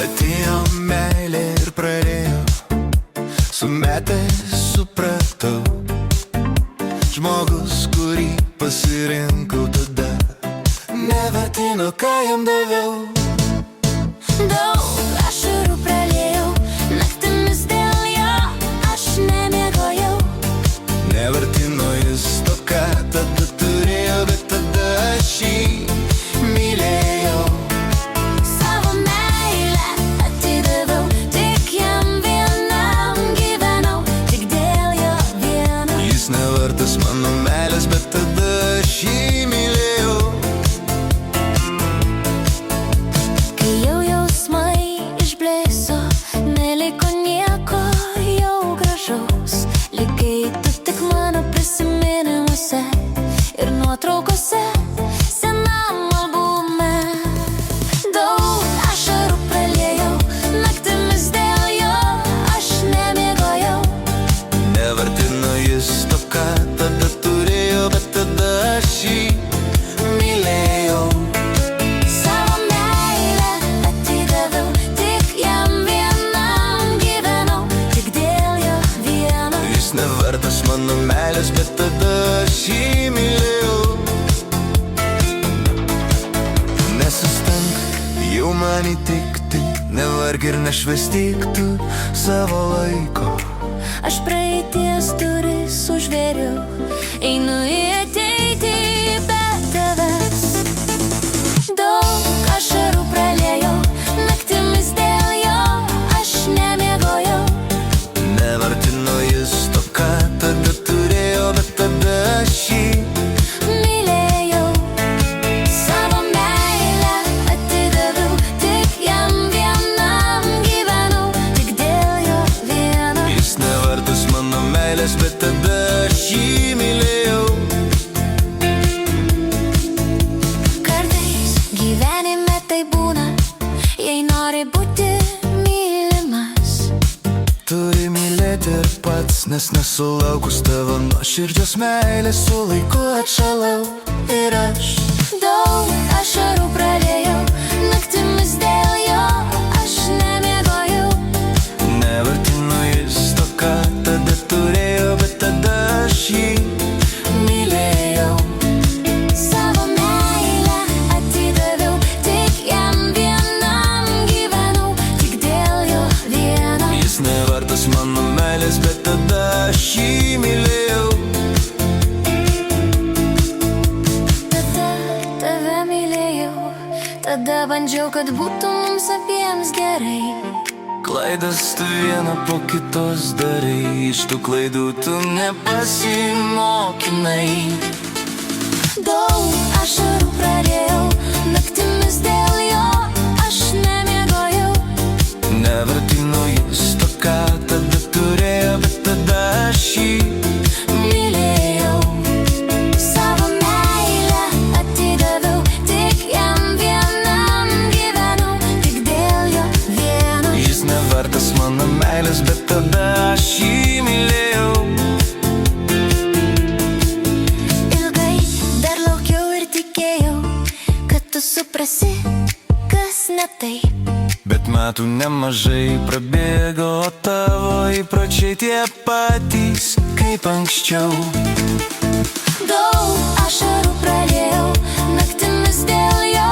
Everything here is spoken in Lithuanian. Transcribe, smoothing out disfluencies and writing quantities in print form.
Atėjo meilė ir praėjo, sumetęs supratau, žmogus, kurį pasirinkau tada, nevertino, ką jam daviau. Daug ašarų praliejau, naktimis dėl jo aš nemiegojau. Nevertino jis to, ką tada turėjo, bet tada aš jį mylėjau. Savo meilę atidaviau, tik jam vienam gyvenau, tik dėl jo vieno. Jis nevertas mano meilės, bet tada aš jį mylėjau. Kai jau jausmai išblėso, neliko nieko jau gražaus. Likai tu tik mano prisiminimuose ir nuotraukose senam albume. Daug ašarų praliejau, naktimis dėl jo aš nemiegojau. Nevertino jis to, ką tada turėjo, bet tada aš jį mylėjau. Savo meilę atidaviau, tik jam vienam gyvenau, tik dėl jo vieno. Jis nevertas mano meilės, bet tada aš jį mylėjau. Nesustank jau man įtikti, nevarg ir nešvaistyk tu savo laiko. Aš praeities duris užvėriau, einu į ateitį be tavęs. Daug ašarų praliejau, naktimis dėl jo aš nemiegojau. Nevertino jis to, ką tada turėjo, bet tada aš jį Mylėjau, savo meilę atidaviau, tik jam vienam gyvenau, tik dėl jo vieno. Jis nevertas mano meilės, bet tada aš jį mylėjau. Kartais gyvenime tai būna, jei nori būti mylimas. Turi mylėti ir pats, nes nesulaukus tavo nuoširdžios meilės su laiku atšalau ir aš. Daug ašarų praliejau, naktimis dėl jo aš nemiegojau. Nevertino jis to, ką tada turėjo, bet tada aš jį mylėjau. Savo meilę atidaviau, tik jam vienam gyvenau, tik dėl jo vieno. Jis nevertas mano meilės, bet tada aš jį mylėjau. Tada tave mylėjau, tada bandžiau, kad būtų mums abiems gerai. Klaidas tu vieną po kitos darai, iš tų klaidų tu nepasimokinai. Daug ašarų praliejau, naktimis dėl jo aš nemiegojau. Nevertino jis to, ką tada turėjo, bet tada aš jį Mylėjau, savo meilę atidaviau, tik jam vienam gyvenau, tik dėl jo vieno. Jis nevertas mano meilės, bet tada aš jį mylėjau. Ilgai dar laukiau ir tikėjau, kad tu suprasi, kas ne taip. Bet metų nemažai prabėgo, o tavo įpročiai tie patys kaip anksčiau. Daug ašarų praliejau, naktimis dėl jo